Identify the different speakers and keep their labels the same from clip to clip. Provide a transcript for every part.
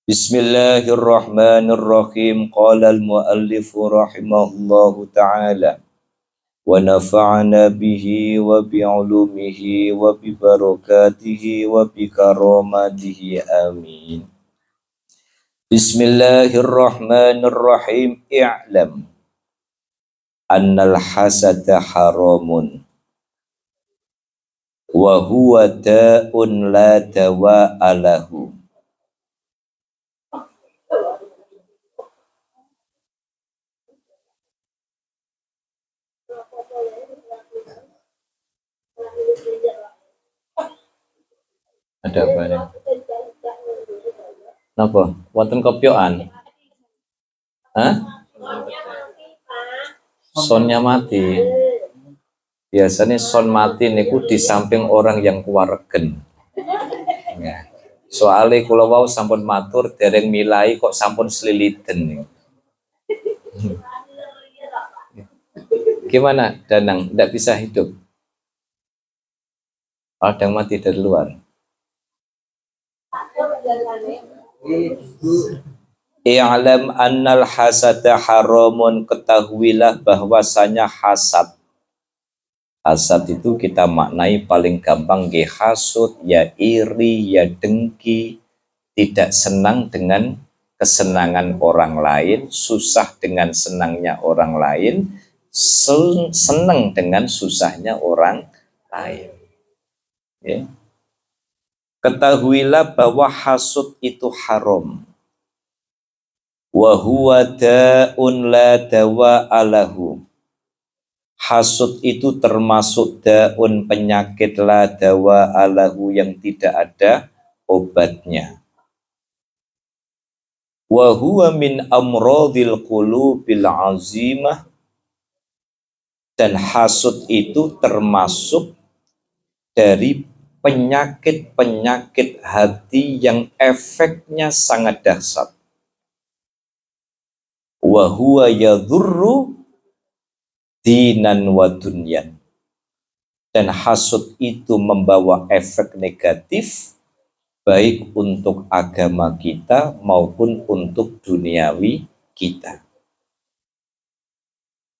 Speaker 1: Bismillahirrahmanirrahim. Qala al-muallif rahimahullahu ta'ala wa nafa'ana bihi wa bi'ulumihi wa bi barakatihi wa bi karamatihi amin. Bismillahirrahmanirrahim. I'lam annal hasada haramun wa huwa da'un la dawa'a lahu. Ada apa nih? Napa? Wonten kopyokan? Hah? Sonnya mati. Biasanya son mati niku di samping orang yang kuwaregen. Ya. Soale kula wau sampun matur dereng milai kok sampun sliliten. Gimana Danang? Tidak bisa hidup? Ada yang mati dari luar. I'lam annal hasada haramun, ketahuilah bahwasanya hasad. Hasad itu kita maknai paling gampang ge hasud, ya iri, ya dengki, tidak senang dengan kesenangan orang lain, susah dengan senangnya orang lain, senang dengan susahnya orang lain. Ya. Ketahuilah bahwa hasud itu haram. Wa huwa da'un la dawa'a lahu. Hasud itu termasuk da'un, penyakit, la dawa'a lahu, yang tidak ada obatnya. Wa huwa min amradil qulubil azimah. Dan hasud itu termasuk dari penyakit-penyakit hati yang efeknya sangat dahsyat. Wa huwa yadhurru dinan wa dunyan. Dan hasud itu membawa efek negatif baik untuk agama kita maupun untuk duniawi kita.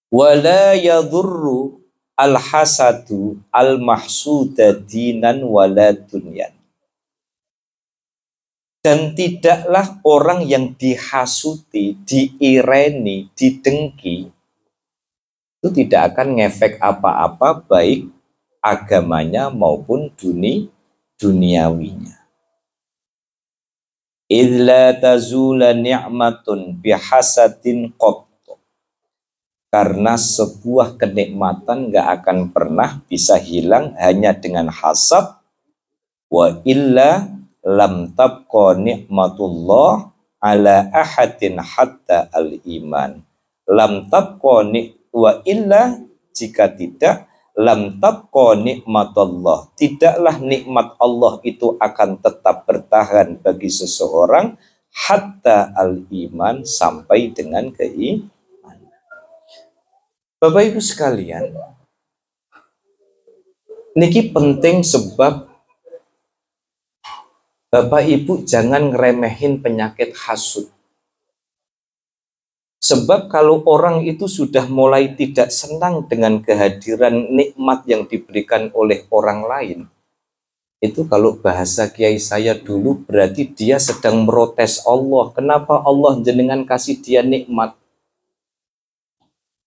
Speaker 1: Wala yadhurru al-hasadu al-mahsuda dinan wala dunyan. Dan tidaklah orang yang dihasuti, diireni, didengki, itu tidak akan ngefek apa-apa baik agamanya maupun duniawinya. Idla tazula ni'matun bihasadin qat. Karena sebuah kenikmatan gak akan pernah bisa hilang hanya dengan hasad. Wa illa lam tabqa ni'matullah ala ahadin hatta al-iman. Lam tabqa wa illa, jika tidak, lam tabqa ni'matullah, tidaklah nikmat Allah itu akan tetap bertahan bagi seseorang hatta al-iman, sampai dengan keimanan. Bapak Ibu sekalian, niki penting sebab Bapak Ibu jangan ngeremehin penyakit hasud. Sebab kalau orang itu sudah mulai tidak senang dengan kehadiran nikmat yang diberikan oleh orang lain, itu kalau bahasa kiai saya dulu berarti dia sedang merotes Allah. Kenapa Allah jenengan kasih dia nikmat?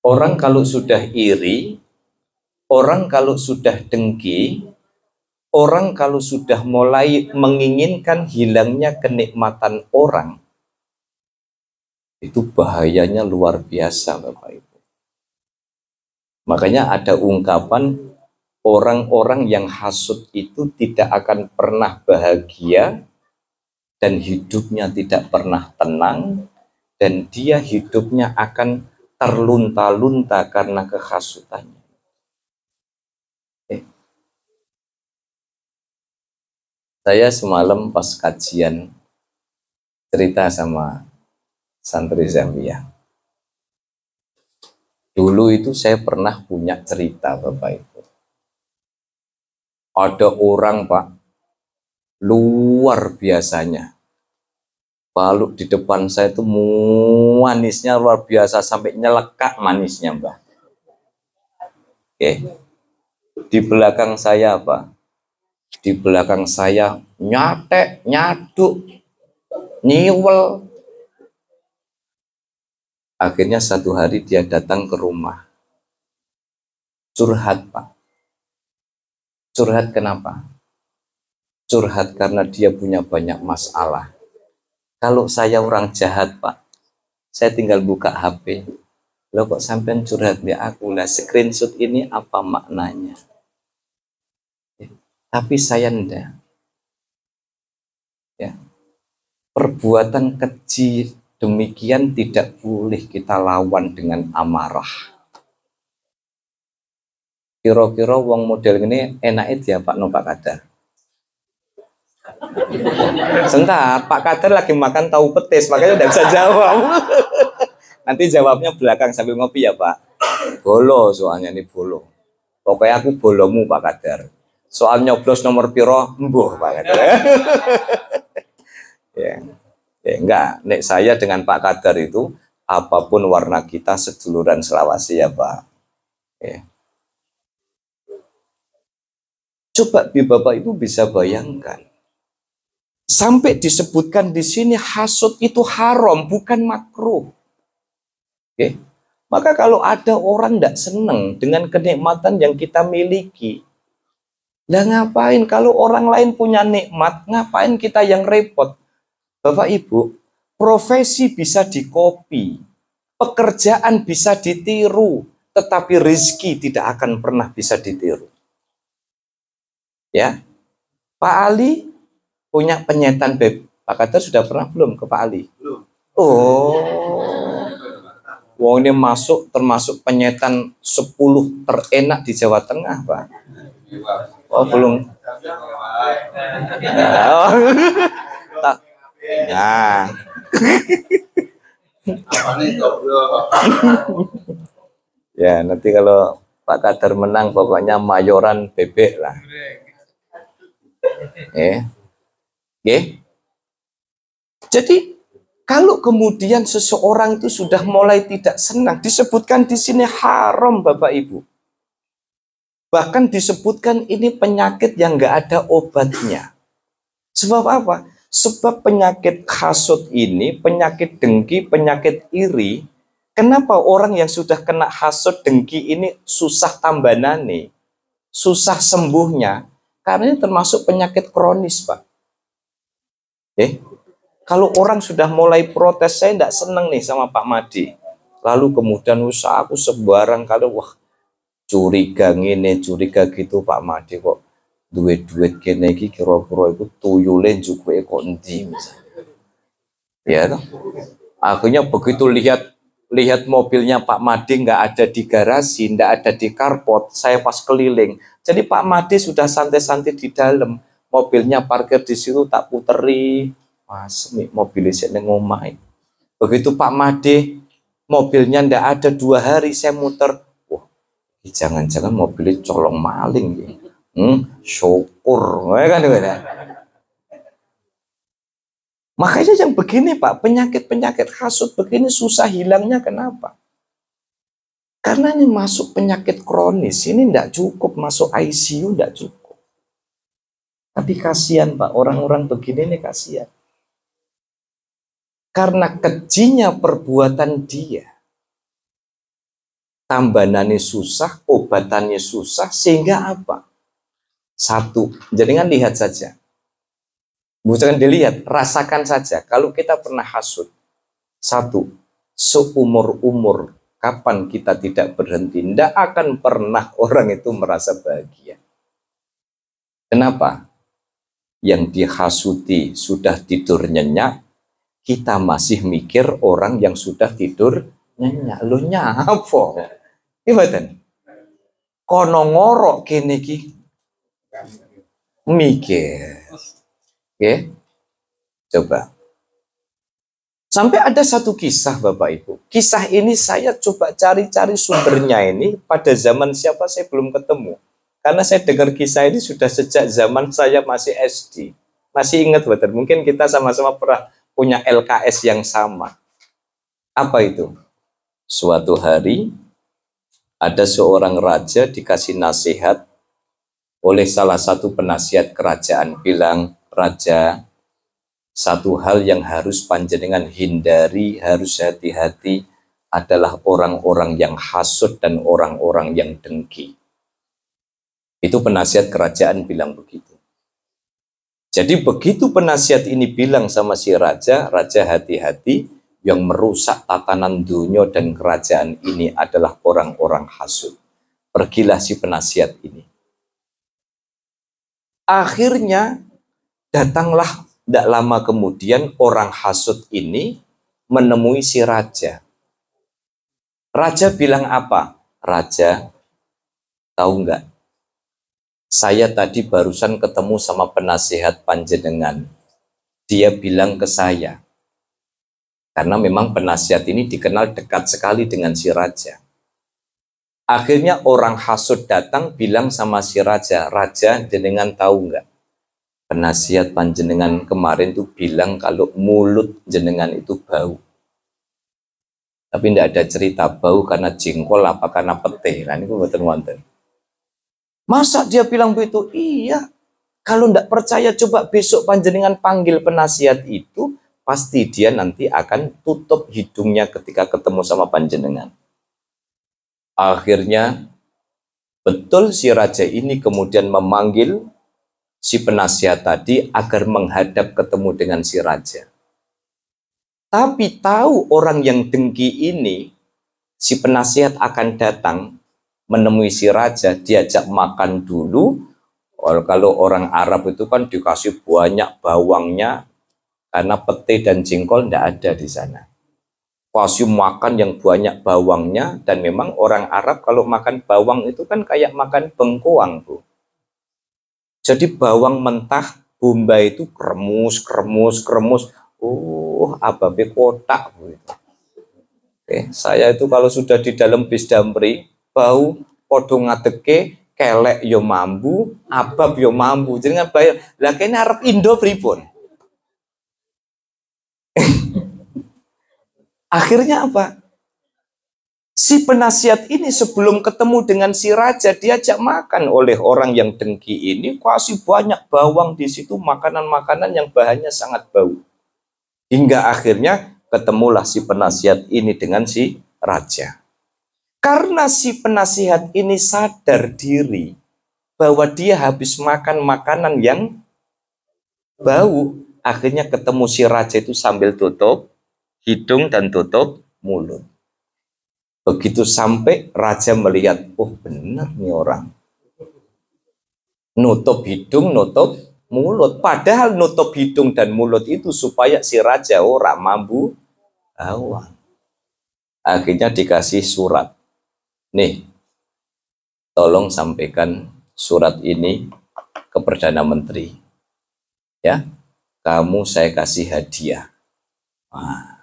Speaker 1: Orang kalau sudah iri, orang kalau sudah dengki, orang kalau sudah mulai menginginkan hilangnya kenikmatan orang, itu bahayanya luar biasa, Bapak Ibu. Makanya ada ungkapan, orang-orang yang hasud itu tidak akan pernah bahagia dan hidupnya tidak pernah tenang, dan dia hidupnya akan terlunta-lunta karena kehasutannya. Saya semalam pas kajian cerita sama santri Zambia. Dulu itu saya pernah punya cerita, Bapak Ibu. Ada orang, Pak, luar biasanya baluk di depan saya itu manisnya luar biasa sampai nyelekak manisnya, Mbah. Oke. Di belakang saya apa? Di belakang saya nyatek, nyaduk, nyiwel. Akhirnya satu hari dia datang ke rumah. Curhat, Pak. Curhat kenapa? Curhat karena dia punya banyak masalah. Kalau saya orang jahat, Pak, saya tinggal buka HP. Loh kok sampean curhat di aku? Lah screenshot ini apa maknanya? Tapi saya ndak. Ya. Perbuatan keji demikian tidak boleh kita lawan dengan amarah. Kira-kira wong model ini enaknya dia Pak no Pak Kadar. Sebentar, Pak Kadar lagi makan tahu petis, makanya udah bisa jawab. Nanti jawabnya belakang sambil ngopi ya Pak. Bolo soalnya ini bolo. Pokoknya aku bolomu Pak Kadar. Soal nyoblos nomor piro, mbuh Pak Kadar. Ya, ya enggak. Nek saya dengan Pak Kadar itu apapun warna kita seduluran Selawasi ya Pak. Ya. Coba Bapak Ibu bisa bayangkan. Sampai disebutkan di sini hasud itu haram, bukan makruh. Oke. Maka kalau ada orang tidak senang dengan kenikmatan yang kita miliki, lah ngapain kalau orang lain punya nikmat, ngapain kita yang repot? Bapak Ibu, profesi bisa dikopi, pekerjaan bisa ditiru, tetapi rezeki tidak akan pernah bisa ditiru. Ya, Pak Ali punya penyetan beb. Pak Kadar sudah pernah belum ke Pak Ali? Belum. Oh, wong ini masuk termasuk penyetan 10 terenak di Jawa Tengah, Pak. Oh, belum. Nah. Ya, nanti kalau Pak Kadar menang pokoknya mayoran bebek lah. Jadi kalau kemudian seseorang itu sudah mulai tidak senang, disebutkan di sini haram Bapak Ibu. Bahkan disebutkan ini penyakit yang nggak ada obatnya. Sebab apa? Sebab penyakit hasud ini, penyakit dengki, penyakit iri. Kenapa orang yang sudah kena hasud dengki ini susah tambanane, susah sembuhnya? Karena ini termasuk penyakit kronis, Pak. Kalau orang sudah mulai protes, saya tidak senang nih sama Pak Madi. Lalu kemudian usaha aku sebarang kalau wah curiga ngene, curiga gitu Pak Madi kok duit-duit kene iki kira-kira iku tuyule njukuke kok endi misalnya. Ya toh. Akhirnya begitu lihat mobilnya Pak Madi nggak ada di garasi, nggak ada di carport, saya pas keliling. Jadi Pak Madi sudah santai-santai di dalam, mobilnya parkir di situ tak puteri, mas mobilnya saya ngomah. Begitu Pak Madi mobilnya ndak ada 2 hari saya muter, wah jangan-jangan mobilnya colong maling ya. Syukur, kan. Makanya yang begini Pak, penyakit-penyakit hasud begini susah hilangnya kenapa? Karena ini masuk penyakit kronis, ini tidak cukup, masuk ICU tidak cukup. Tapi kasihan Pak, orang-orang begini ini kasihan. Karena kejinya perbuatan dia, tambanannya susah, obatannya susah, sehingga apa? Satu, jadi kan lihat saja. Bukan dilihat, rasakan saja. Kalau kita pernah hasud, satu, seumur-umur kapan kita tidak berhenti, tidak akan pernah orang itu merasa bahagia. Kenapa? Yang dihasuti sudah tidur nyenyak, kita masih mikir orang yang sudah tidur nyenyak. Lo nyapo? Gimana? Kono ngorok kene ki mikir. Oke? Coba. Sampai ada satu kisah Bapak Ibu. Kisah ini saya coba cari-cari sumbernya ini pada zaman siapa saya belum ketemu. Karena saya dengar kisah ini sudah sejak zaman saya masih SD. Masih ingat betul. Mungkin kita sama-sama pernah punya LKS yang sama. Apa itu? Suatu hari ada seorang raja dikasih nasihat oleh salah satu penasihat kerajaan, bilang, "Raja, satu hal yang harus panjenengan hindari, harus hati-hati adalah orang-orang yang hasud dan orang-orang yang dengki." Itu penasihat kerajaan bilang begitu. Jadi begitu penasihat ini bilang sama si raja, "Raja hati-hati, yang merusak tatanan dunia dan kerajaan ini adalah orang-orang hasud." Pergilah si penasihat ini. Akhirnya datanglah tidak lama kemudian orang hasud ini menemui si raja. Raja bilang apa? "Raja, tahu nggak? Saya tadi barusan ketemu sama penasihat panjenengan. Dia bilang ke saya," karena memang penasihat ini dikenal dekat sekali dengan si raja. Akhirnya orang hasud datang bilang sama si raja, "Raja, jenengan tahu nggak? Penasihat panjenengan kemarin tuh bilang kalau mulut jenengan itu bau." Tapi tidak ada cerita bau karena jengkol apa karena pete. Nah, ini wonten. Masa dia bilang begitu? Iya. Kalau tidak percaya coba besok panjenengan panggil penasihat itu, pasti dia nanti akan tutup hidungnya ketika ketemu sama panjenengan. Akhirnya betul si raja ini kemudian memanggil si penasihat tadi agar menghadap ketemu dengan si raja. Tapi tahu orang yang dengki ini, si penasihat akan datang menemui si raja, diajak makan dulu. Kalau orang Arab itu kan dikasih banyak bawangnya, karena pete dan jengkol tidak ada di sana. Kasih makan yang banyak bawangnya, dan memang orang Arab kalau makan bawang itu kan kayak makan bengkoang, Bu. Jadi bawang mentah, bombay itu kremus. Ababe kotak. Bu. Oke, saya itu kalau sudah di dalam bis damri, bau podo ngadeke, kelek yo mambu, abab yo mambu. Jadi nggak bayar. Lah kene arep Indo pripun? Akhirnya apa? Si penasihat ini sebelum ketemu dengan si raja diajak makan oleh orang yang dengki ini, kasih banyak bawang di situ, makanan-makanan yang bahannya sangat bau. Hingga akhirnya ketemulah si penasihat ini dengan si raja. Karena si penasihat ini sadar diri bahwa dia habis makan makanan yang bau, akhirnya ketemu si raja itu sambil tutup hidung dan tutup mulut. Begitu sampai raja melihat, oh benar nih orang. Nutup hidung, nutup mulut. Padahal nutup hidung dan mulut itu supaya si raja ora mambu bawang. Akhirnya dikasih surat. Nih, tolong sampaikan surat ini ke Perdana Menteri. Ya, kamu saya kasih hadiah. Nah.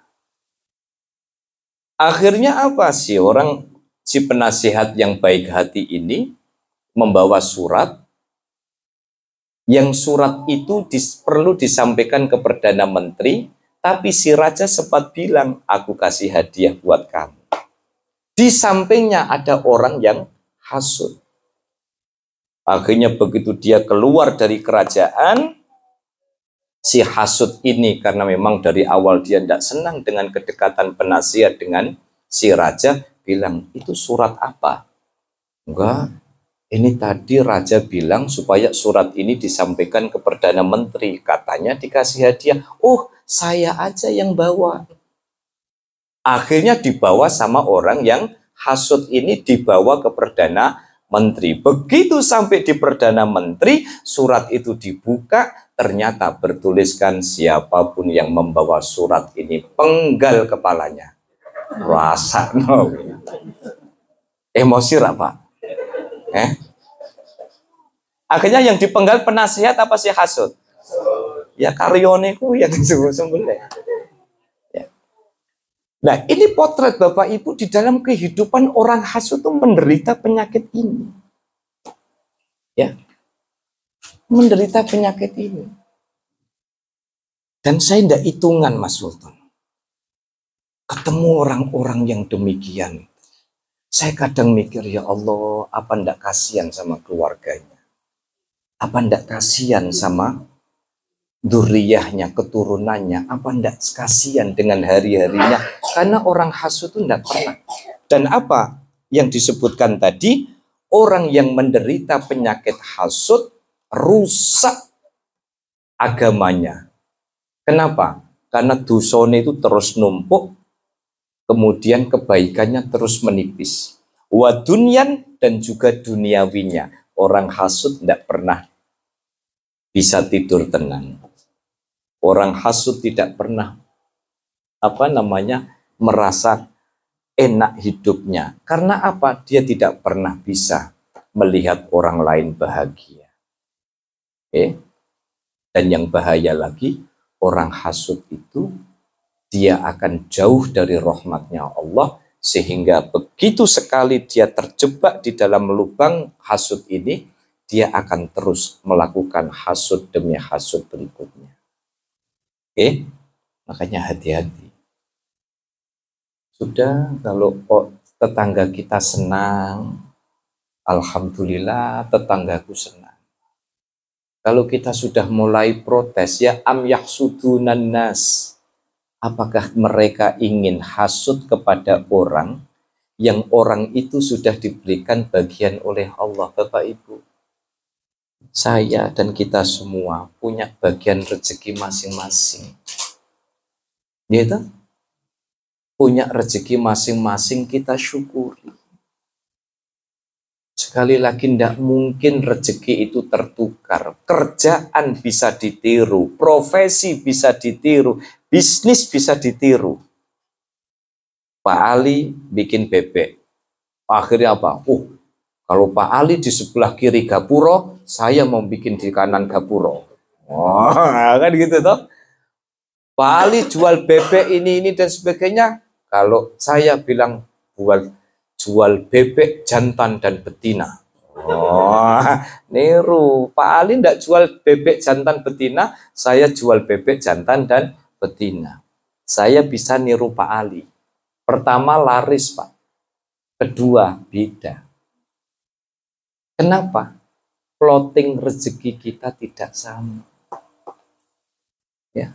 Speaker 1: Akhirnya apa sih si penasihat yang baik hati ini membawa surat, yang surat itu perlu disampaikan ke Perdana Menteri, tapi si raja sempat bilang, "Aku kasih hadiah buat kamu." Di sampingnya ada orang yang hasud. Akhirnya begitu dia keluar dari kerajaan, si hasud ini karena memang dari awal dia tidak senang dengan kedekatan penasihat dengan si raja, bilang, "Itu surat apa?" "Enggak, ini tadi raja bilang supaya surat ini disampaikan ke Perdana Menteri, katanya dikasih hadiah." "Oh, saya aja yang bawa." Akhirnya dibawa sama orang yang hasud ini, dibawa ke Perdana Menteri. Begitu sampai di Perdana Menteri, surat itu dibuka, ternyata bertuliskan siapapun yang membawa surat ini penggal kepalanya. Rasa no. Emosi apa? Akhirnya yang dipenggal penasihat apa sih hasud? Ya karyoneku yang sembelih. Nah, ini potret Bapak Ibu di dalam kehidupan orang hasud itu menderita penyakit ini. Ya. Menderita penyakit ini. Dan saya tidak hitungan, Mas Sultan. Ketemu orang-orang yang demikian. Saya kadang mikir, ya Allah, apa ndak kasihan sama keluarganya? Apa ndak kasihan sama duriyahnya, keturunannya? Apa ndak kasihan dengan hari-harinya? Karena orang hasud itu ndak pernah. Dan apa yang disebutkan tadi, orang yang menderita penyakit hasud rusak agamanya. Kenapa? Karena dosanya itu terus numpuk, kemudian kebaikannya terus menipis. Wa dunyan, dan juga duniawinya. Orang hasud tidak pernah bisa tidur tenang. Orang hasud tidak pernah merasa enak hidupnya. Karena apa? Dia tidak pernah bisa melihat orang lain bahagia. Dan yang bahaya lagi, orang hasud itu dia akan jauh dari rahmatnya Allah, sehingga begitu sekali dia terjebak di dalam lubang hasud ini, dia akan terus melakukan hasud demi hasud berikutnya. Makanya hati-hati. Sudah, kalau tetangga kita senang, alhamdulillah tetanggaku senang. Kalau kita sudah mulai protes, ya am yahsudunan nas, apakah mereka ingin hasud kepada orang yang orang itu sudah diberikan bagian oleh Allah? Bapak Ibu, saya dan kita semua punya bagian rezeki masing-masing. Gitu? Punya rezeki masing-masing, kita syukuri. Sekali lagi, tidak mungkin rezeki itu tertukar. Kerjaan bisa ditiru, profesi bisa ditiru, bisnis bisa ditiru. Pak Ali bikin bebek. Akhirnya apa? Kalau Pak Ali di sebelah kiri gapuro, saya mau bikin di kanan gapuro. Kan gitu toh. Pak Ali jual bebek ini dan sebagainya. Kalau saya bilang jual bebek jantan dan betina. Niru. Pak Ali tidak jual bebek jantan betina, saya jual bebek jantan dan betina. Saya bisa niru Pak Ali. Pertama laris, Pak. Kedua beda. Kenapa? Plotting rezeki kita tidak sama. Ya.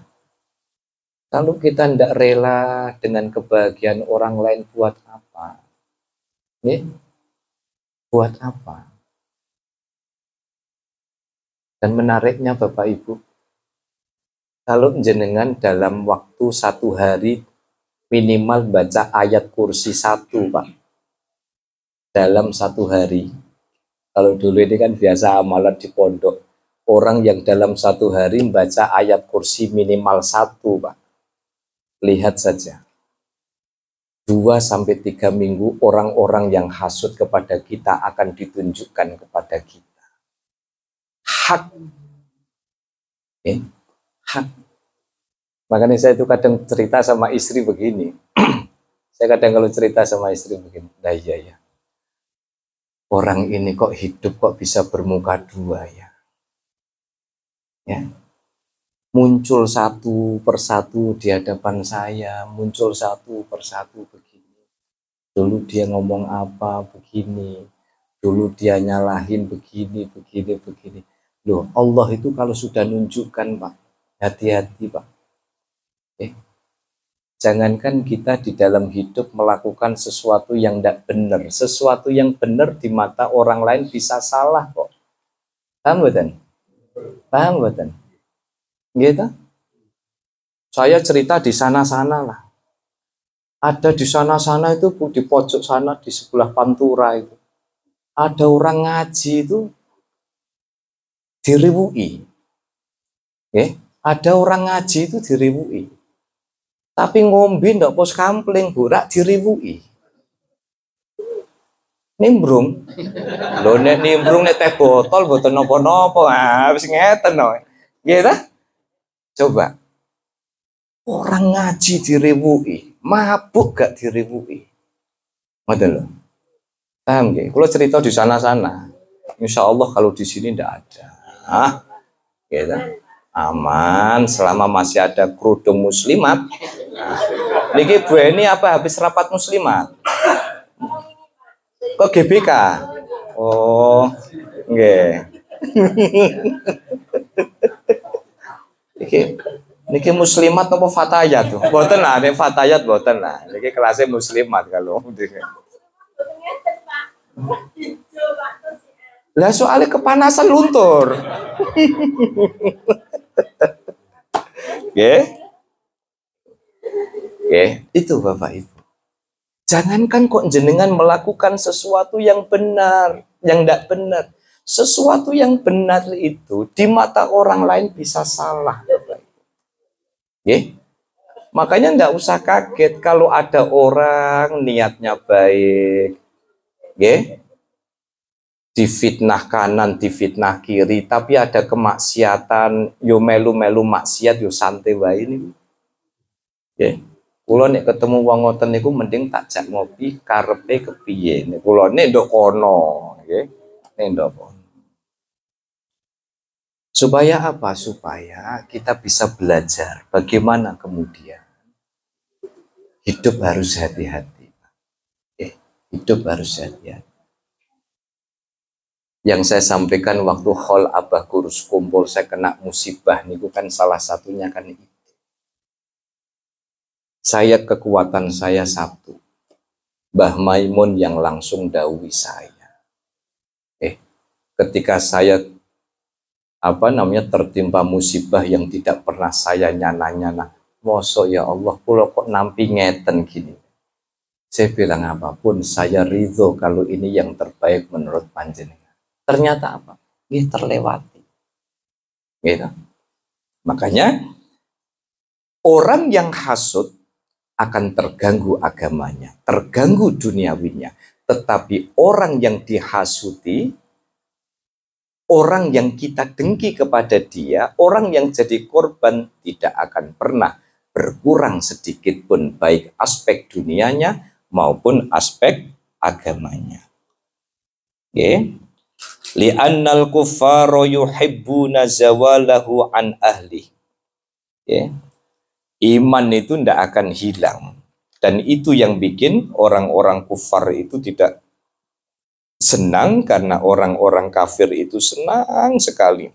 Speaker 1: Kalau kita tidak rela dengan kebahagiaan orang lain, buat apa? Buat apa? Dan menariknya Bapak Ibu, kalau jenengan dalam waktu 1 hari minimal baca ayat kursi 1, Pak. Dalam 1 hari. Kalau dulu ini kan biasa amalan di pondok. Orang yang dalam 1 hari membaca ayat kursi minimal 1, Pak. Lihat saja. 2-3 minggu orang-orang yang hasut kepada kita akan ditunjukkan kepada kita. Hak. Hak. Makanya saya itu kadang cerita sama istri begini. Saya kadang kalau cerita sama istri begini, nah iya. Orang ini kok hidup kok bisa bermuka 2 ya. Muncul 1 persatu di hadapan saya, muncul 1 persatu begini. Dulu dia ngomong apa begini, dulu dia nyalahin begini. Loh, Allah itu kalau sudah nunjukkan, Pak, hati-hati, Pak. Jangankan kita di dalam hidup melakukan sesuatu yang tidak benar. Sesuatu yang benar di mata orang lain bisa salah kok. Paham betul? Paham betul? Gitu? Saya cerita di sana-sana lah. Ada di sana-sana itu, di pojok sana, di sebelah Pantura itu. Ada orang ngaji itu diriwui. Ada orang ngaji itu diriwui. Tapi ngombe ndak pos kampling, burak diriwui. Nimbrung. Lho nek nimbrung nek teh botol boten napa-napa. Wis ngeten no. Gitu? Coba. Orang ngaji diriwui, mabuk gak diriwui. Ngoten lho. Paham nggih? Kalau cerita di sana-sana. Insya Allah kalau di sini ndak ada. Gitu. Aman selama masih ada kerudung muslimat. Nah, niki Bu ini apa habis rapat muslimat? Kok GBK? Oh, nggih. Niki muslimat apa fatayat tuh? Boten lah, nek fatayat boten lah. Niki kelasnya muslimat kalau. Lah soalnya kepanasan luntur. Nggih. Nggih, itu Bapak Ibu. Jangankan kok jenengan melakukan sesuatu yang benar, yang tidak benar. Sesuatu yang benar itu di mata orang lain bisa salah, Bapak Ibu. Nggih. Makanya tidak usah kaget kalau ada orang niatnya baik, nggih, difitnah kanan, difitnah kiri, tapi ada kemaksiatan, yo melu-melu maksiat, yo santai wae niku. Nggih. Kula nek ketemu wong ngoten niku mending tak jak ngopi karepe kepiye. Nek kula nek ndok kono, nggih. Nek ndok kono. Supaya apa? Supaya kita bisa belajar bagaimana kemudian hidup harus hati-hati. Hidup harus hati-hati. Yang saya sampaikan waktu hall Abah Kurus kumpul saya kena musibah niku kan salah satunya kan itu. Saya kekuatan saya satu. Mbah Maimun yang langsung dawuhi saya. Ketika saya tertimpa musibah yang tidak pernah saya nyana-nyana. Mosok ya Allah, kula kok nampi ngeten gini. Saya bilang apapun, saya ridho kalau ini yang terbaik menurut panjenengan. Ternyata apa? Ini terlewati. Gitu. Makanya orang yang hasud akan terganggu agamanya, terganggu duniawinya. Tetapi orang yang dihasuti, orang yang kita dengki kepada dia, orang yang jadi korban tidak akan pernah berkurang sedikit pun baik aspek dunianya maupun aspek agamanya. Oke. Li'annal kuffara yuhibbuna zawalahu an ahli. Oke. Iman itu tidak akan hilang. Dan itu yang bikin orang-orang kufar itu tidak senang, karena orang-orang kafir itu senang sekali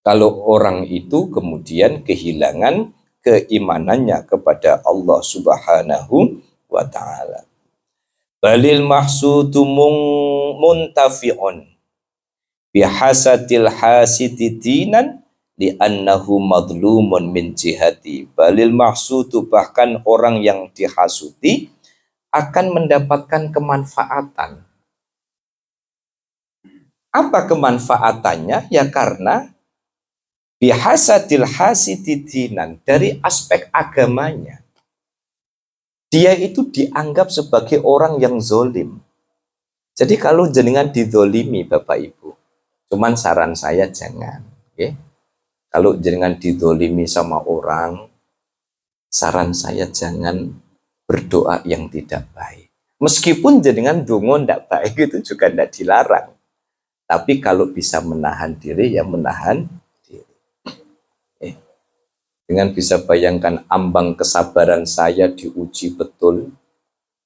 Speaker 1: kalau orang itu kemudian kehilangan keimanannya kepada Allah Subhanahu wa ta'ala. Balil mahsudu muntafi'un bihasatil hasidi dinan li'annahu madlumun min jihati. Balil mahsudu, bahkan orang yang dihasuti akan mendapatkan kemanfaatan. Apa kemanfaatannya? Ya karena bihasadil hasididinan, dari aspek agamanya. Dia itu dianggap sebagai orang yang zolim. Jadi kalau jenengan dizolimi Bapak Ibu, cuman saran saya jangan. Okay? Kalau jenengan dizolimi sama orang, saran saya jangan berdoa yang tidak baik. Meskipun jenengan dongo tidak baik itu juga tidak dilarang. Tapi kalau bisa menahan diri, ya menahan diri. Dengan bisa bayangkan ambang kesabaran saya diuji betul.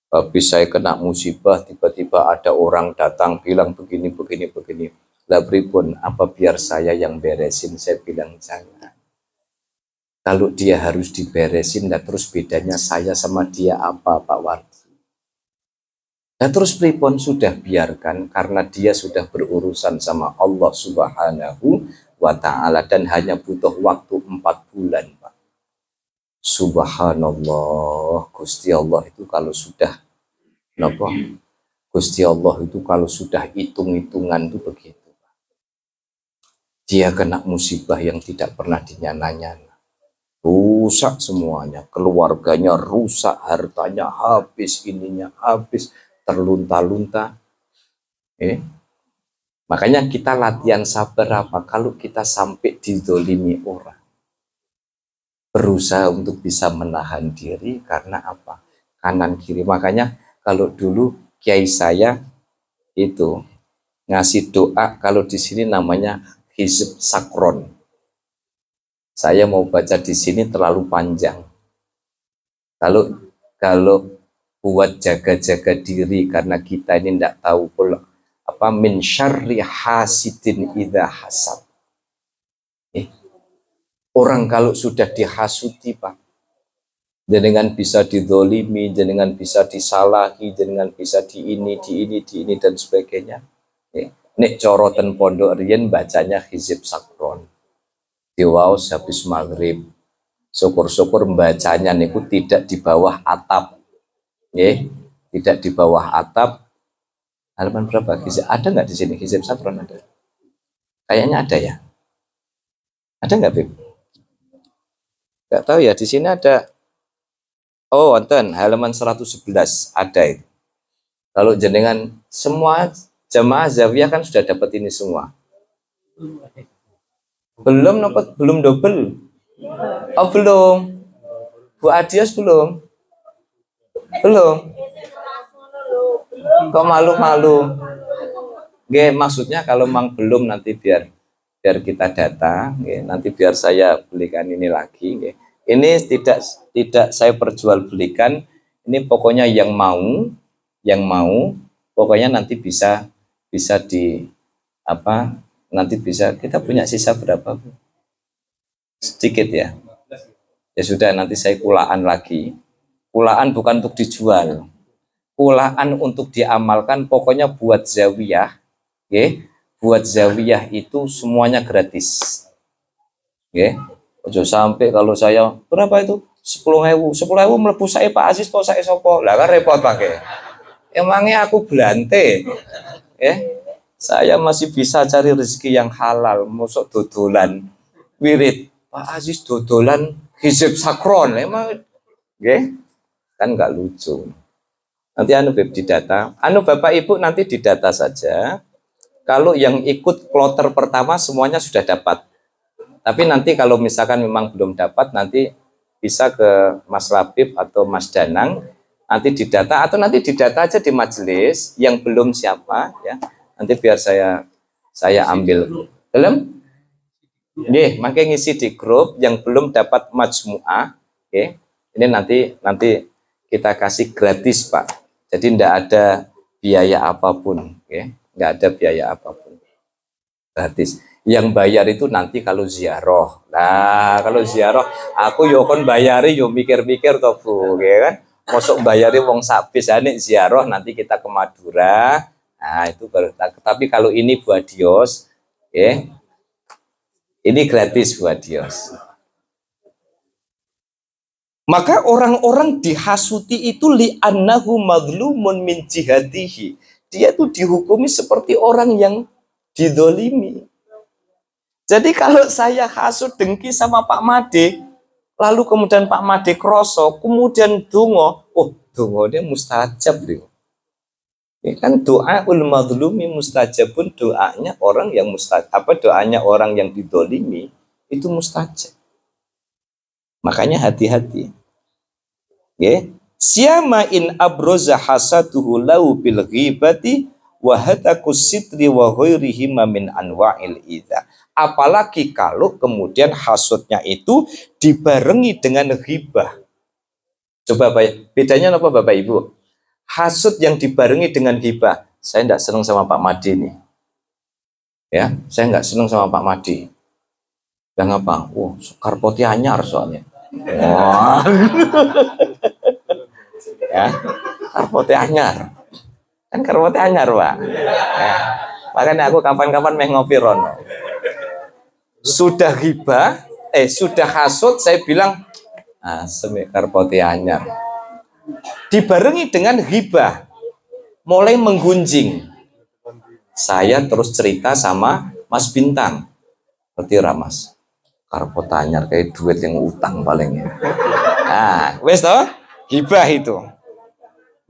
Speaker 1: Habis saya kena musibah, tiba-tiba ada orang datang bilang begini, begini, begini. Lah pripun, apa biar saya yang beresin? Saya bilang jangan. Kalau dia harus diberesin, dan terus bedanya saya sama dia apa, Pak Wardi? Dan terus pripun, sudah biarkan, karena dia sudah berurusan sama Allah Subhanahu wa ta'ala dan hanya butuh waktu 4 bulan, Pak. Subhanallah, Gusti Allah itu kalau sudah Gusti Allah itu kalau sudah hitung-hitungan itu begitu, Pak. Dia kena musibah yang tidak pernah dinyana-nyana. Rusak semuanya, keluarganya rusak, hartanya habis, ininya habis, terlunta-lunta. Makanya kita latihan sabar apa? Kalau kita sampai dizolimi orang, berusaha untuk bisa menahan diri, karena apa? Kanan kiri. Makanya kalau dulu kiai saya itu ngasih doa, kalau di sini namanya hizb sakron. Saya mau baca di sini terlalu panjang. Kalau buat jaga-jaga diri karena kita ini tidak tahu pula apa min syarri hasidin idza hasad. Orang kalau sudah dihasuti, Pak, jenengan bisa didolimi, jenengan bisa disalahi, jenengan bisa di ini dan sebagainya. Nek coroten pondok riyen bacanya hizib sakron. Diwaos habis maghrib. Syukur-syukur bacanya niku tidak di bawah atap. Tidak di bawah atap. Halaman berapa hizib? Ada nggak di sini hizib sakron ada? Kayaknya ada ya. Ada nggak, Bib? Nggak tahu ya, di sini ada. Oh, wonten halaman 111 ada itu. Kalau jenengan semua jamaah zawiyah kan sudah dapat ini semua. Belum dapat, belum double. Oh, belum. Bu Adios belum. Belum. Kok malu-malu? Maksudnya kalau memang belum nanti biar kita data, nanti biar saya belikan ini lagi. Ini tidak saya perjualbelikan. Ini pokoknya yang mau, pokoknya nanti bisa di apa? Nanti bisa, kita punya sisa berapa? Sedikit ya. Ya sudah, nanti saya kulaan lagi. Kulaan bukan untuk dijual. Kulaan untuk diamalkan, pokoknya buat zawiyah. Buat zawiyah itu semuanya gratis. Ojo sampai kalau saya berapa itu 10.000 melebu saya Pak Aziz po saya sopo lah kan repot pakai. Emangnya aku belante, saya masih bisa cari rezeki yang halal, masuk dodolan wirid Pak Aziz dodolan hizib sakron, emang, kan nggak lucu. Nanti Beb didata, Bapak Ibu nanti didata saja. Kalau yang ikut kloter pertama semuanya sudah dapat. Tapi nanti kalau misalkan memang belum dapat, nanti bisa ke Mas Labib atau Mas Danang, nanti didata, atau nanti didata aja di majelis, yang belum siapa, ya. Nanti biar saya ambil. Belum? Makanya ngisi di grup, yang belum dapat majmu'ah, ini nanti kita kasih gratis, Pak. Jadi tidak ada biaya apapun, nggak ada biaya apapun. Gratis. Yang bayar itu nanti kalau ziarah. Nah, kalau ziarah aku yo kon bayari yo mikir-mikir toh, Bu, kan? Mosok bayari wong sabis ane ziarah nanti kita ke Madura. Nah, itu baru. Tapi kalau ini buat Dios, ini gratis buat Dios. Maka orang-orang dihasuti itu li'annahu madlumun min jihadihi. Dia itu dihukumi seperti orang yang didolimi. Jadi kalau saya hasut dengki sama Pak Made, lalu kemudian Pak Made kroso, kemudian dungo, dungo dia mustajab. Kan doa ul madlumi mustajabun, doanya orang yang mustajab, doanya orang yang didolimi itu mustajab. Makanya hati-hati. Siyama in abroza hasaduhu lau bil ghibati wa hatakus sitri wa ghairihi min anwa'il idza. Apalagi kalau kemudian hasutnya itu dibarengi dengan ghibah. Coba bedanya apa Bapak Ibu? Hasut yang dibarengi dengan ghibah. Saya tidak senang sama Pak Made nih. Ya, saya nggak senang sama Pak Made. Yang apa? Karpoti anyar soalnya. Ya, karpoti anyar. Kan karpoti anyar, Pak. Ya. Makanya aku kapan-kapan meh ngopi rono. Sudah ghibah, sudah hasut, saya bilang semekar poti anyar. Dibarengi dengan ghibah, mulai menggunjing. Saya terus cerita sama Mas Bintang, seperti Ramas, karpot anyar kayak duit yang utang paling ya. Nah, wes toh, ghibah itu,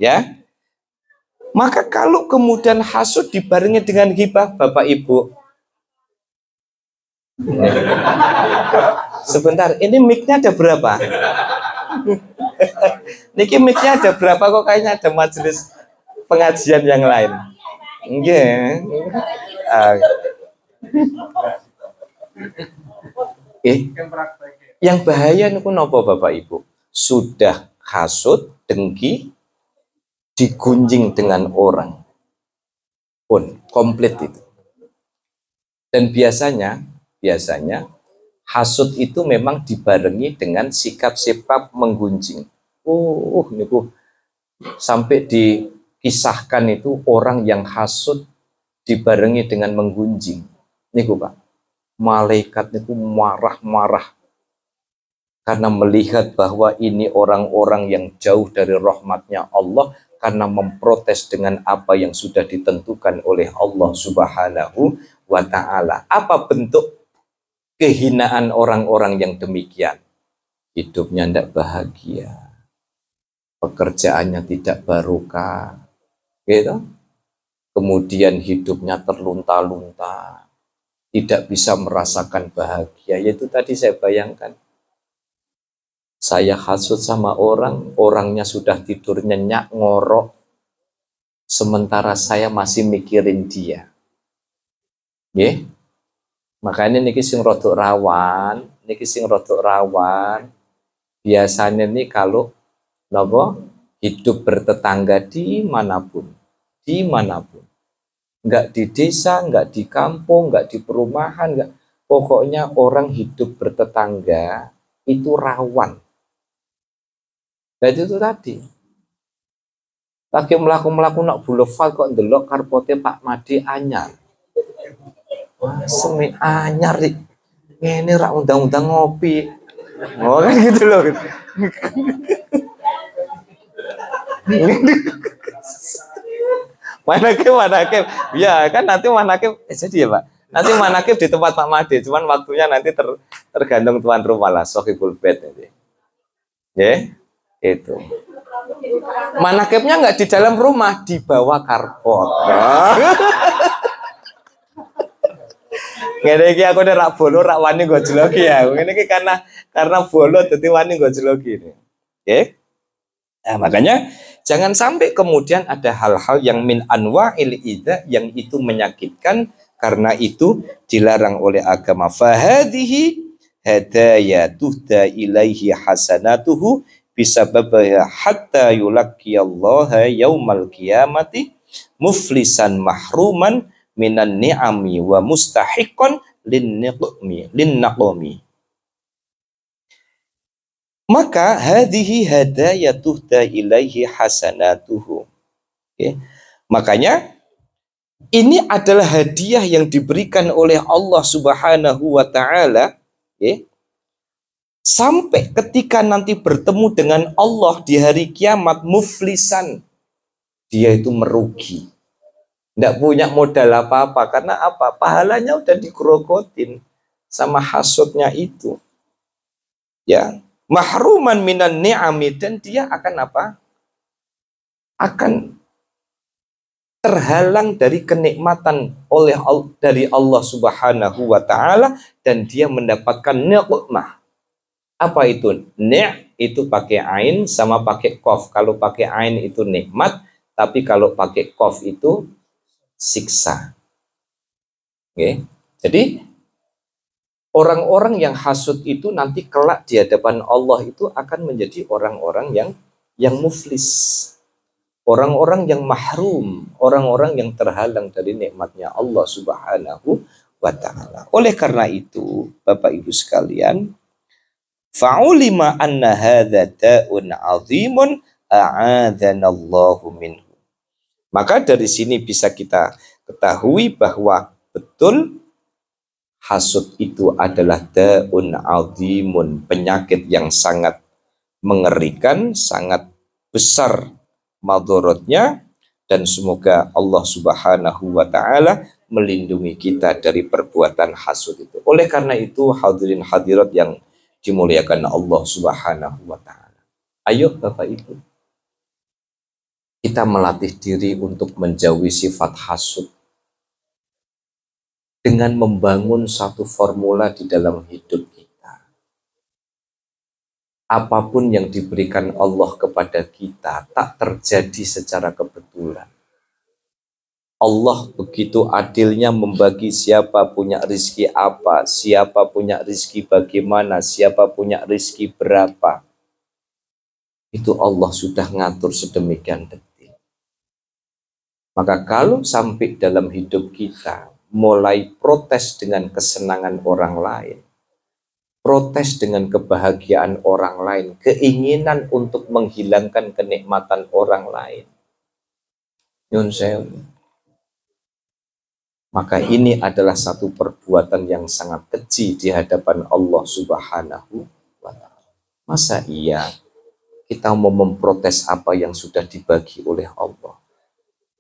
Speaker 1: ya. Maka kalau kemudian hasut dibarengi dengan ghibah, Bapak Ibu, sebentar, ini mic-nya ada berapa? Niki mic-nya ada berapa kok kayaknya ada majelis pengajian yang lain. Enggak. Yang bahaya niku napa Bapak Ibu? Sudah hasud, dengki, digunjing dengan orang pun komplit itu. Dan biasanya hasud itu memang dibarengi dengan sikap-sikap menggunjing. Niku sampai dikisahkan itu orang yang hasud dibarengi dengan menggunjing. Niku Pak, malaikat niku marah-marah karena melihat bahwa ini orang-orang yang jauh dari rahmatnya Allah karena memprotes dengan apa yang sudah ditentukan oleh Allah Subhanahu wa ta'ala. Apa bentuk kehinaan orang-orang yang demikian? Hidupnya tidak bahagia, pekerjaannya tidak barokah, gitu. Kemudian hidupnya terlunta-lunta, tidak bisa merasakan bahagia. Yaitu tadi saya bayangkan, saya hasut sama orang, orangnya sudah tidur nyenyak, ngorok, sementara saya masih mikirin dia. Makanya niki sing rodok rawan, biasanya nih kalau hidup bertetangga dimanapun, nggak di desa, nggak di kampung, nggak di perumahan, pokoknya orang hidup bertetangga itu rawan. Dan itu tadi, lagi melaku nak boulevard kok ndelok karpote Pak Made anyar. Wah, semi anyar nih. Ini rak undang-undang ngopi. Oh kan gitu loh. Manakib. Ya kan nanti manakib jadi ya Pak. Nanti manakib di tempat Pak Made, cuman waktunya nanti tergantung tuan rumah lah, sohibul bed nanti. Itu. Manakibnya nggak di dalam rumah, di bawah karpot. Ngene iki aku rak bolo rak wani gojloki ya. Ngene iki karena bolo dadi wani gojloki ini. Nah, makanya jangan sampai kemudian ada hal-hal yang min anwa'il idza yang itu menyakitkan, karena itu dilarang oleh agama. Fahadhihi hadayatuhda ilaihi hasanatuhu bisababha hatta yulaqiyallaha yaumal qiyamati muflisan mahruman minan ni'ami wa mustahiqan linnaqmi. Maka hadhihi hadayatuhda ilaihi hasanatuhu. Makanya ini adalah hadiah yang diberikan oleh Allah Subhanahu wa ta'ala, sampai ketika nanti bertemu dengan Allah di hari kiamat muflisan, dia itu merugi, tidak punya modal apa-apa. Karena apa? Pahalanya udah digerogotin sama hasutnya itu. Mahruman minan ni'ami, dan dia akan apa? Akan terhalang dari kenikmatan dari Allah Subhanahu wa ta'ala, dan dia mendapatkan ni'mah. Apa itu? Ni' itu pakai ain sama pakai qaf. Kalau pakai ain itu nikmat, tapi kalau pakai qaf itu siksa. Jadi orang-orang yang hasud itu nanti kelak di hadapan Allah itu akan menjadi orang-orang yang muflis, orang-orang yang mahrum, orang-orang yang terhalang dari nikmatnya Allah Subhanahu wa ta'ala. Oleh karena itu, Bapak Ibu sekalian, fa'ulima anna hadza ta'un 'azimun a'adzanallahu minhu. Maka dari sini bisa kita ketahui bahwa betul hasud itu adalah da'un 'azimun, penyakit yang sangat mengerikan, sangat besar madharatnya, dan semoga Allah Subhanahu wa ta'ala melindungi kita dari perbuatan hasud itu. Oleh karena itu, hadirin hadirat yang dimuliakan Allah Subhanahu wa ta'ala, ayo Bapak Ibu, kita melatih diri untuk menjauhi sifat hasud dengan membangun satu formula di dalam hidup kita. Apapun yang diberikan Allah kepada kita tak terjadi secara kebetulan. Allah begitu adilnya membagi siapa punya rizki apa, siapa punya rizki bagaimana, siapa punya rizki berapa. Itu Allah sudah ngatur sedemikian detil. Maka kalau sampai dalam hidup kita mulai protes dengan kesenangan orang lain, protes dengan kebahagiaan orang lain, keinginan untuk menghilangkan kenikmatan orang lain, nyun sewu, maka ini adalah satu perbuatan yang sangat keji di hadapan Allah Subhanahu wa Ta'ala. Masa iya kita mau memprotes apa yang sudah dibagi oleh Allah?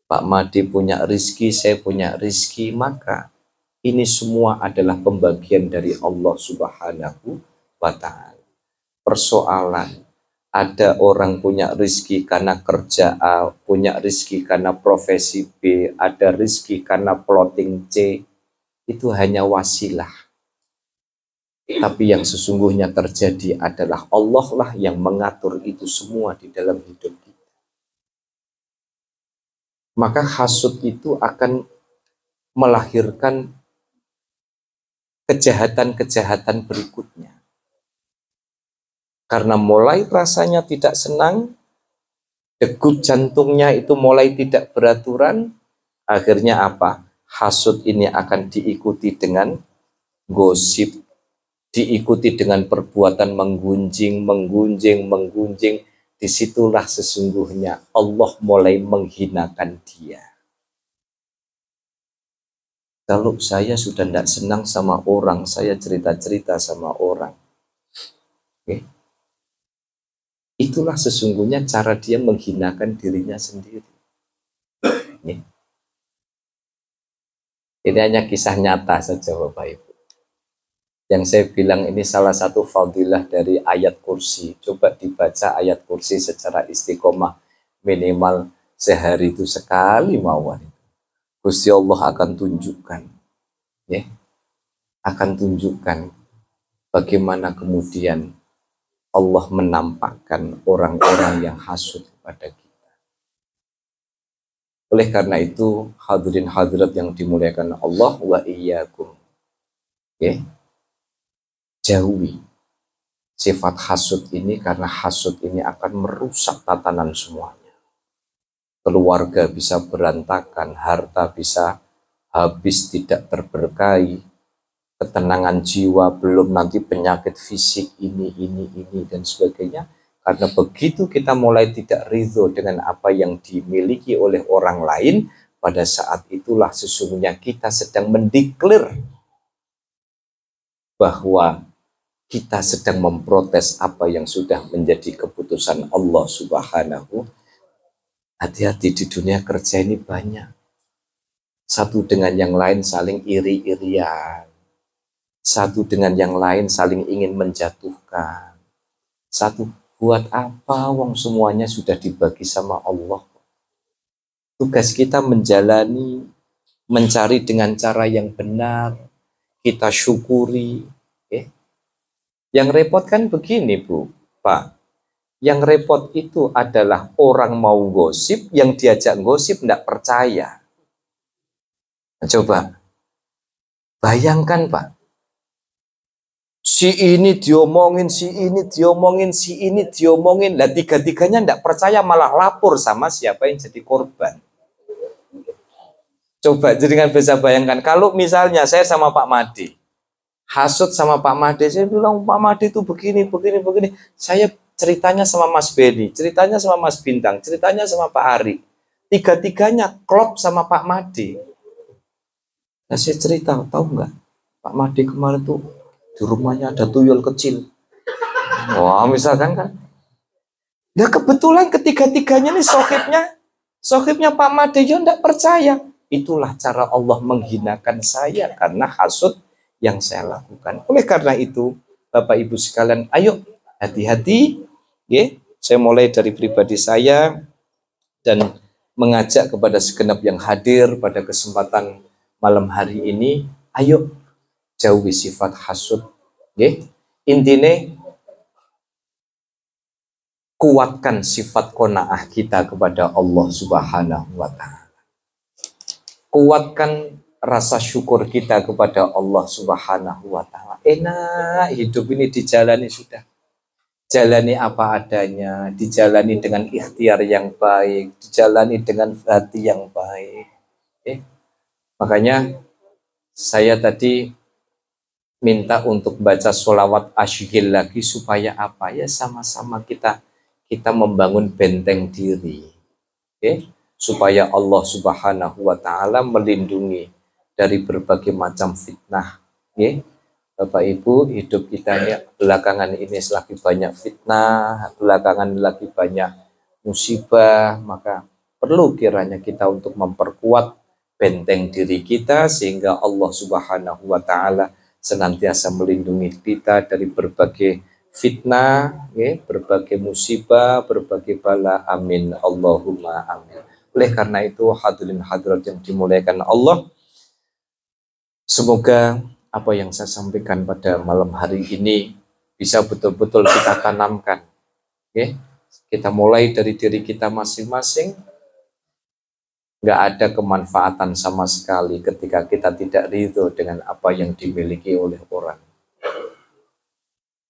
Speaker 1: Pak Made punya rizki, saya punya rizki, maka ini semua adalah pembagian dari Allah Subhanahu wa Ta'ala. Persoalan, ada orang punya rizki karena kerja A, punya rizki karena profesi B, ada rizki karena plotting C. Itu hanya wasilah. Tapi yang sesungguhnya terjadi adalah Allah lah yang mengatur itu semua di dalam hidup kita. Maka hasud itu akan melahirkan kejahatan-kejahatan berikutnya. Karena mulai rasanya tidak senang, degup jantungnya itu mulai tidak beraturan, akhirnya apa? Hasud ini akan diikuti dengan gosip, diikuti dengan perbuatan menggunjing. Disitulah sesungguhnya Allah mulai menghinakan dia. Kalau saya sudah tidak senang sama orang, saya cerita-cerita sama orang. Okay. Itulah sesungguhnya cara dia menghinakan dirinya sendiri. Ini hanya kisah nyata saja Bapak Ibu. Yang saya bilang ini salah satu fadilah dari ayat kursi. Coba dibaca ayat kursi secara istiqomah. Minimal sehari itu sekali mawon. Gusti Allah akan tunjukkan. Ya, akan tunjukkan bagaimana kemudian Allah menampakkan orang-orang yang hasud kepada kita. Oleh karena itu, hadirin hadirat yang dimuliakan Allah wa iyyakum. Okay. Jauhi sifat hasud ini karena hasud ini akan merusak tatanan semuanya. Keluarga bisa berantakan, harta bisa habis tidak terberkahi, ketenangan jiwa, belum nanti penyakit fisik ini dan sebagainya. Karena begitu kita mulai tidak ridho dengan apa yang dimiliki oleh orang lain, pada saat itulah sesungguhnya kita sedang mendeklar bahwa kita sedang memprotes apa yang sudah menjadi keputusan Allah Subhanahu. Hati-hati, di dunia kerja ini banyak. Satu dengan yang lain saling iri-irian. Satu dengan yang lain saling ingin menjatuhkan. Satu, buat apa wong semuanya sudah dibagi sama Allah. Tugas kita menjalani, mencari dengan cara yang benar, kita syukuri. Yang repot kan begini Bu, Pak. Yang repot itu adalah orang mau gosip, yang diajak gosip tidak percaya. Coba, bayangkan Pak. Si ini diomongin, si ini diomongin, si ini diomongin. Lah tiga-tiganya tidak percaya, malah lapor sama siapa yang jadi korban. Coba jadi bisa bayangkan, kalau misalnya saya sama Pak Made, hasut sama Pak Made, saya bilang Pak Made itu begini. Saya ceritanya sama Mas Beni, ceritanya sama Mas Bintang, ceritanya sama Pak Ari. Tiga-tiganya klop sama Pak Made. Nah, saya cerita, tahu nggak? Pak Made kemarin tuh di rumahnya ada tuyul kecil. Wah, misalkan kan. Nah, kebetulan ketiga-tiganya nih sohibnya Pak Made ya enggak percaya. Itulah cara Allah menghinakan saya karena hasut yang saya lakukan. Oleh karena itu, Bapak Ibu sekalian, ayo hati-hati. Ya, saya mulai dari pribadi saya dan mengajak kepada segenap yang hadir pada kesempatan malam hari ini, ayo jauhi sifat hasud. Ya, intinya kuatkan sifat qanaah kita kepada Allah Subhanahu wa Ta'ala. kuatkan rasa syukur kita kepada Allah Subhanahu wa Ta'ala. Enak hidup ini dijalani sudah. Jalani apa adanya, dijalani dengan ikhtiar yang baik, dijalani dengan hati yang baik. Makanya saya tadi minta untuk baca sholawat asyghil lagi supaya apa ya, sama-sama kita membangun benteng diri, supaya Allah Subhanahu wa Ta'ala melindungi dari berbagai macam fitnah. Bapak Ibu, hidup kita ini belakangan ini lagi banyak fitnah, belakangan lagi banyak musibah, maka perlu kiranya kita untuk memperkuat benteng diri kita sehingga Allah Subhanahu wa Ta'ala senantiasa melindungi kita dari berbagai fitnah, berbagai musibah, berbagai bala. Amin. Allahumma amin. Oleh karena itu, hadirin hadirat yang dimuliakan Allah, semoga apa yang saya sampaikan pada malam hari ini bisa betul-betul kita tanamkan. Kita mulai dari diri kita masing-masing. Nggak ada kemanfaatan sama sekali ketika kita tidak ridho dengan apa yang dimiliki oleh orang.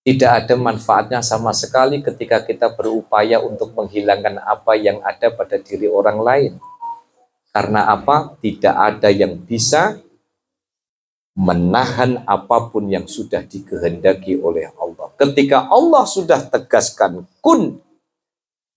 Speaker 1: Tidak ada manfaatnya sama sekali ketika kita berupaya untuk menghilangkan apa yang ada pada diri orang lain. Karena apa? Tidak ada yang bisa menahan apapun yang sudah dikehendaki oleh Allah. Ketika Allah sudah tegaskan kun,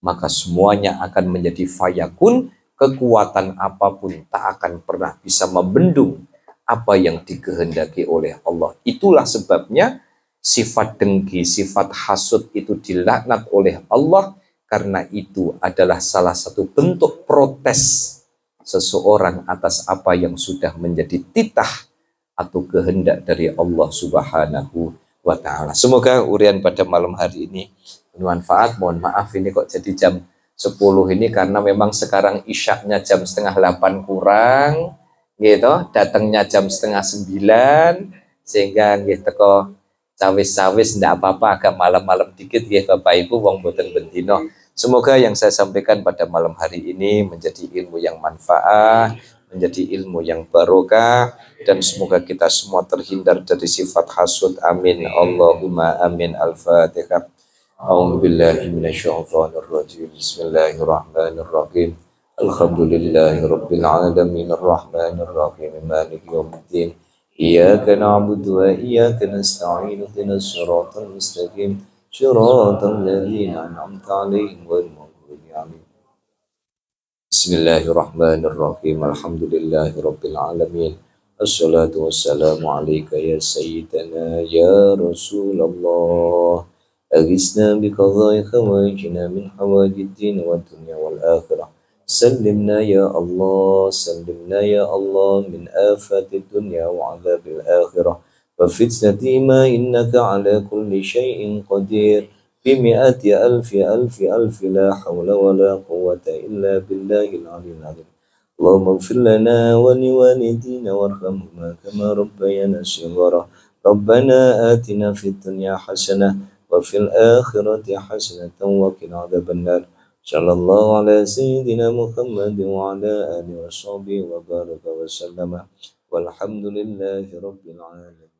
Speaker 1: maka semuanya akan menjadi fayakun. Kekuatan apapun tak akan pernah bisa membendung apa yang dikehendaki oleh Allah. Itulah sebabnya sifat dengki, sifat hasud itu dilaknat oleh Allah, karena itu adalah salah satu bentuk protes seseorang atas apa yang sudah menjadi titah atau kehendak dari Allah Subhanahu wa Ta'ala. Semoga urian pada malam hari ini bermanfaat. Mohon maaf ini kok jadi jam 10 ini karena memang sekarang isyaknya jam 7:30 kurang, gitu. Datangnya jam 8:30, sehingga gitu kok cawis-cawis ndak apa-apa agak malam-malam dikit ya Bapak Ibu, wong boten bendino. Semoga yang saya sampaikan pada malam hari ini menjadi ilmu yang manfaat, menjadi ilmu yang barokah, dan semoga kita semua terhindar dari sifat hasud. Amin. Allahumma amin. Al-Fatihah. A'udzu billahi minasyaitonir rajim. Bismillahirrahmanirrahim. Alhamdulillahirabbil alamin arrahmanir rahim maliki yaumiddin. Iyyaka na'budu wa iyyaka nasta'in. Ihdinas siratal mustaqim. Shiratal ladzina an'amta 'alaihim ghairil maghdubi 'alaihim. Bismillahirrahmanirrahim. Alhamdulillahirabbil alamin. Assalatu wassalamu alayka ya sayyidana ya Rasulullah. أغثنا بقضاء حوائجنا من حوائج الدين والدنيا والآخرة. سلمنا يا الله، سلمنا يا الله من آفات الدنيا وعذاب الآخرة وفتنة ما إنك على كل شيء قدير. بمئة ألف ألف ألف لا حول ولا قوة إلا بالله العلي العظيم. اللهم اغفر لنا ولوالدينا وارحمهما كما ربيانا صغارا. ربنا آتنا في الدنيا حسنة وفي الآخرة حسنة وقنا عذاب النار. صلى الله على سيدنا محمد وعلى آله وصحبه وبارك وسلم والحمد لله رب العالمين.